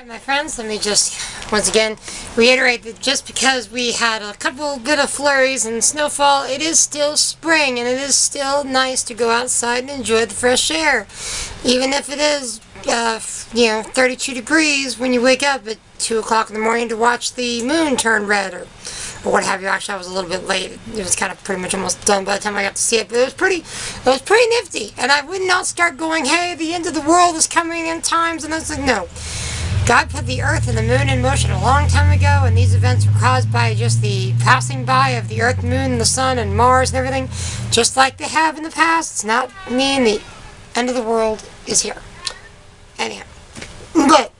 Alright, my friends, let me just once again reiterate that just because we had a couple bit of flurries and snowfall, it is still spring and it is still nice to go outside and enjoy the fresh air. Even if it is, 32 degrees when you wake up at 2 o'clock in the morning to watch the moon turn red or what have you. Actually, I was a little bit late. It was kind of pretty much almost done by the time I got to see it, but it was pretty nifty. And I would not start going, hey, the end of the world is coming in times, and it's like, no. God put the earth and the moon in motion a long time ago, and these events were caused by just the passing by of the earth, moon, and the sun, and Mars and everything, just like they have in the past. It's not mean the end of the world is here. Anyhow. But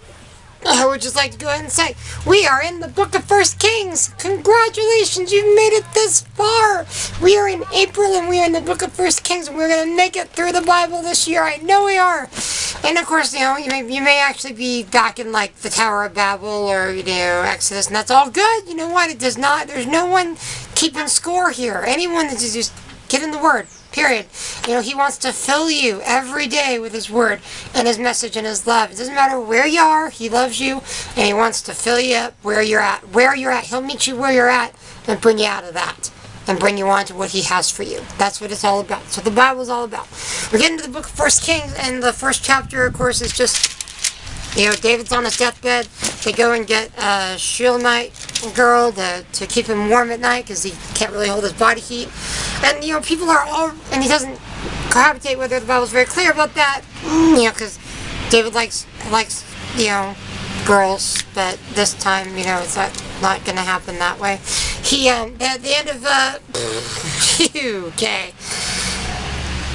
I would just like to go ahead and say, we are in the book of 1 Kings. Congratulations, you've made it this far. We are in April and we are in the book of 1 Kings, and we're going to make it through the Bible this year. I know we are. And of course, you may actually be back in like the Tower of Babel or, Exodus, and that's all good. You know what? It does not, there's no one keeping score here. Anyone that just get in the Word. Period. He wants to fill you every day with His Word and His message and His love. It doesn't matter where you are. He loves you, and He wants to fill you up where you're at. Where you're at. He'll meet you where you're at and bring you out of that and bring you on to what He has for you. That's what it's all about. That's what the Bible's all about. We're getting to the book of 1 Kings, and the first chapter, of course, is just, David's on his deathbed. They go and get a Shulamite girl to keep him warm at night because he can't really hold his body heat. And, people are all, and he doesn't cohabitate whether the Bible's very clear about that, because David likes, girls, but this time, it's not going to happen that way. He, at the end of, okay.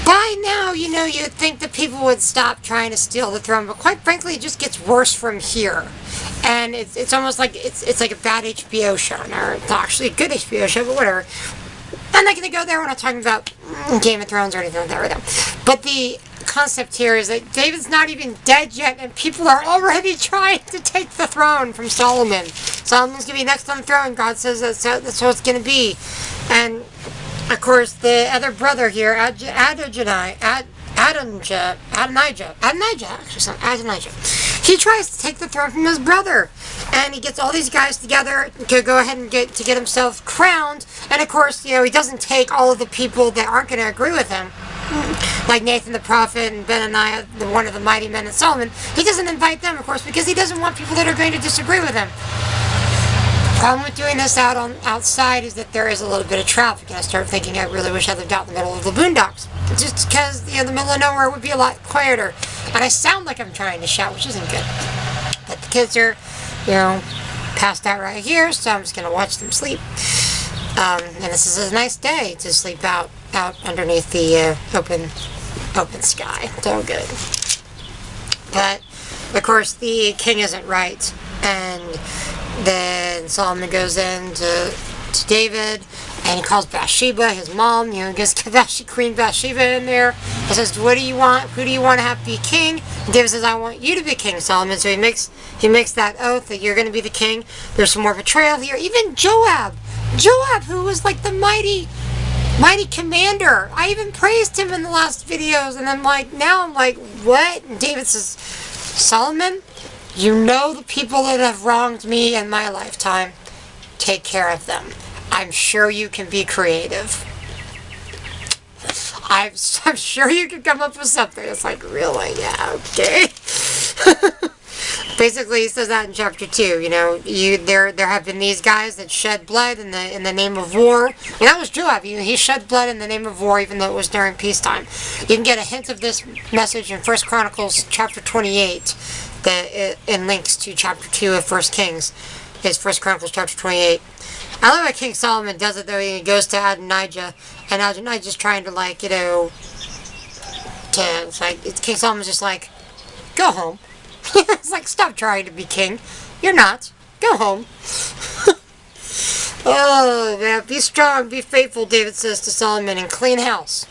By now, you'd think that people would stop trying to steal the throne, but quite frankly, it just gets worse from here. And it's almost like, it's like a bad HBO show, or it's not actually a good HBO show, but whatever. I'm not going to go there. We're not talking about Game of Thrones or anything like that right now. But the concept here is that David's not even dead yet, and people are already trying to take the throne from Solomon. Solomon's going to be next on the throne. God says that's how it's going to be. And, of course, the other brother here, Adonijah, he tries to take the throne from his brother. And he gets all these guys together to go ahead and get himself crowned. And of course, he doesn't take all of the people that aren't going to agree with him, like Nathan the prophet and Benaniah, one of the mighty men of Solomon. He doesn't invite them, of course, because he doesn't want people that are going to disagree with him. The problem with doing this outside is that there is a little bit of traffic, and I start thinking I really wish I lived out in the middle of the boondocks. Just because, the middle of nowhere would be a lot quieter. And I sound like I'm trying to shout, which isn't good. But the kids are, passed out right here, so I'm just going to watch them sleep. And this is a nice day to sleep out underneath the open sky. It's all good. But, of course, the king isn't right. And then Solomon goes in to David, and he calls Bathsheba, his mom, gets Queen Bathsheba in there. He says, what do you want? Who do you want to have be king? And David says, I want you to be king, Solomon. So he makes that oath that you're going to be the king. There's some more betrayal here. Even Joab, who was like the mighty commander. I even praised him in the last videos, and now I'm like, what? And David says, Solomon, the people that have wronged me in my lifetime. Take care of them. I'm sure you can be creative. I'm sure you can come up with something. It's like, really? Yeah, okay. Basically, he says that in chapter 2. There have been these guys that shed blood in the name of war. And that was Joab. He shed blood in the name of war, even though it was during peacetime. You can get a hint of this message in 1 Chronicles chapter 28, that in links to chapter 2 of 1 Kings. Is 1 Chronicles chapter 28. I love how King Solomon does it, though. He goes to Adonijah, and Adonijah's trying to, King Solomon's just like, go home. It's like, stop trying to be king. You're not. Go home. Oh, man, be strong, be faithful, David says to Solomon, and clean house.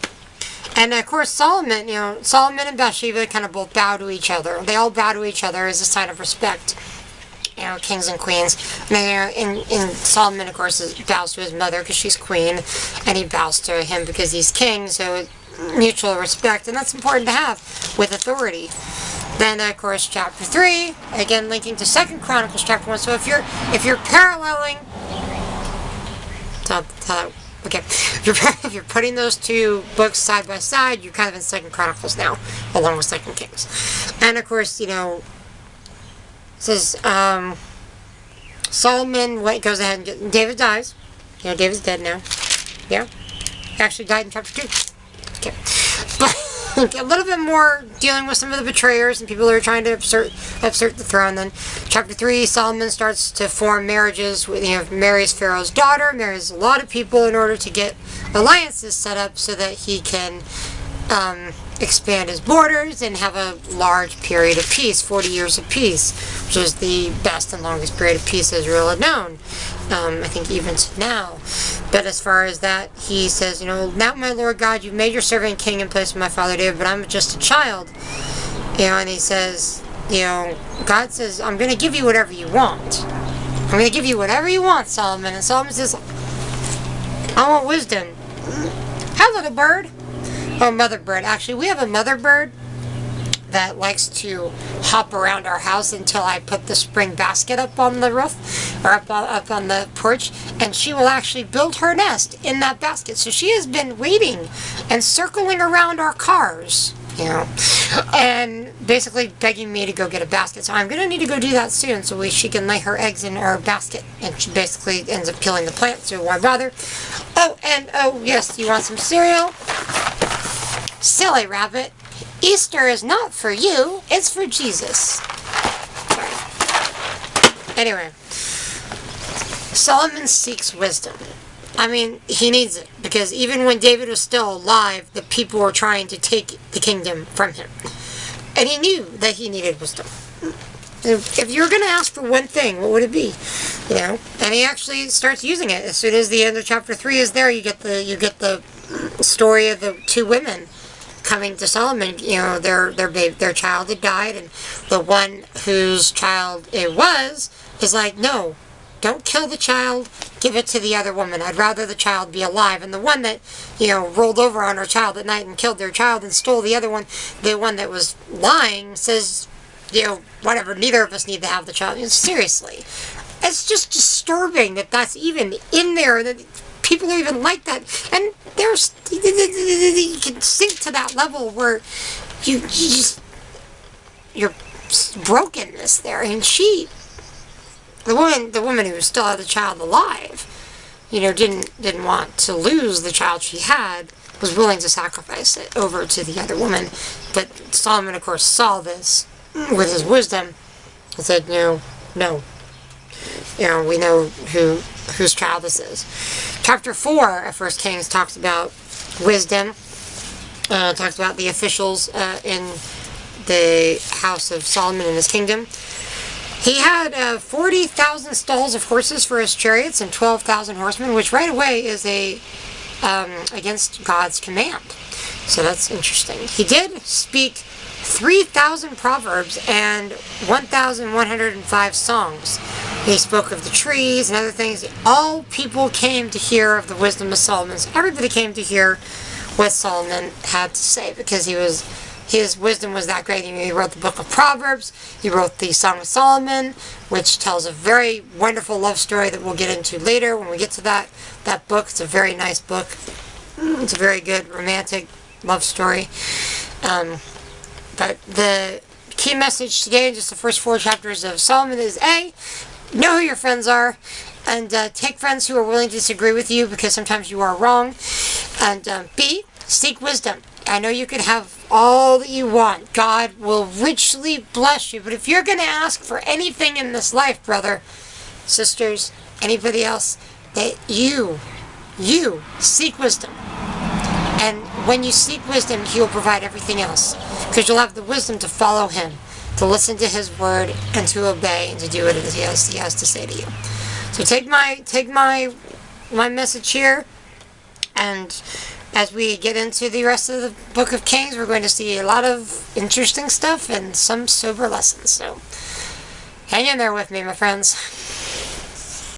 And, of course, Solomon and Bathsheba kind of both bow to each other. They all bow to each other as a sign of respect. Kings and queens. And Solomon, of course, bows to his mother because she's queen, and he bows to him because he's king, so mutual respect, and that's important to have with authority. Then, of course, chapter 3, again linking to 2 Chronicles chapter 1. So if you're paralleling, okay, if you're putting those two books side by side, you're kind of in 2 Chronicles now, along with 2 Kings. And of course, you know, it says Solomon goes ahead and David dies. You know, David's dead now. Yeah, he actually died in chapter 2. Okay, but a little bit more dealing with some of the betrayers and people who are trying to usurp the throne. Then chapter 3, Solomon starts to form marriages with, you know, marries Pharaoh's daughter, marries a lot of people in order to get alliances set up so that he can expand his borders and have a large period of peace, 40 years of peace, which is the best and longest period of peace Israel had known, I think even now. But as far as that, he says, you know, now my Lord God, you've made your servant king in place of my father David, but I'm just a child. You know, and he says, you know, God says, I'm going to give you whatever you want. I'm going to give you whatever you want, Solomon. And Solomon says, I want wisdom. Hi, little bird. Oh, mother bird. Actually, we have a mother bird that likes to hop around our house until I put the spring basket up on the roof, or up on the porch, and she will actually build her nest in that basket. So she has been waiting and circling around our cars, you know, and basically begging me to go get a basket. So I'm going to need to go do that soon so she can lay her eggs in our basket. And she basically ends up killing the plant, so why bother? Oh, and oh yes, you want some cereal? Silly rabbit. Easter is not for you, it's for Jesus. Anyway, Solomon seeks wisdom. I mean, he needs it, because even when David was still alive, the people were trying to take the kingdom from him. And he knew that he needed wisdom. If you were going to ask for one thing, what would it be? You know, and he actually starts using it. As soon as the end of chapter 3 is there, you get the story of the two women coming to Solomon. You know, their child had died, and the one whose child it was is like, no, don't kill the child, give it to the other woman. I'd rather the child be alive. And the one that, you know, rolled over on her child at night and killed their child and stole the other one, the one that was lying, says, you know, whatever, neither of us need to have the child. Seriously. It's just disturbing that that's even in there, that people are even like that. And there's, you can sink to that level where you're brokenness there. And the woman who still had the child alive, you know, didn't want to lose the child she had, was willing to sacrifice it over to the other woman. But Solomon, of course, saw this with his wisdom and said, no, you know, we know whose child this is. Chapter 4 of 1 Kings talks about wisdom, talks about the officials in the house of Solomon in his kingdom. He had 40,000 stalls of horses for his chariots and 12,000 horsemen, which right away is against God's command. So that's interesting. He did speak 3,000 proverbs and 1,105 songs. He spoke of the trees and other things. All people came to hear of the wisdom of Solomon. So everybody came to hear what Solomon had to say, because his wisdom was that great. He wrote the book of Proverbs. He wrote the Song of Solomon, which tells a very wonderful love story that we'll get into later when we get to that book. It's a very nice book. It's a very good romantic love story. But the key message today, just the first 4 chapters of Solomon, is A, know who your friends are, and take friends who are willing to disagree with you, because sometimes you are wrong. And B, seek wisdom. I know you can have all that you want. God will richly bless you. But if you're going to ask for anything in this life, brother, sisters, anybody else, that you seek wisdom. And when you seek wisdom, He will provide everything else. Because you'll have the wisdom to follow Him, to listen to His word, and to obey, and to do what it is He has to say to you. So take my message here, and as we get into the rest of the Book of Kings, we're going to see a lot of interesting stuff and some sober lessons. So hang in there with me, my friends.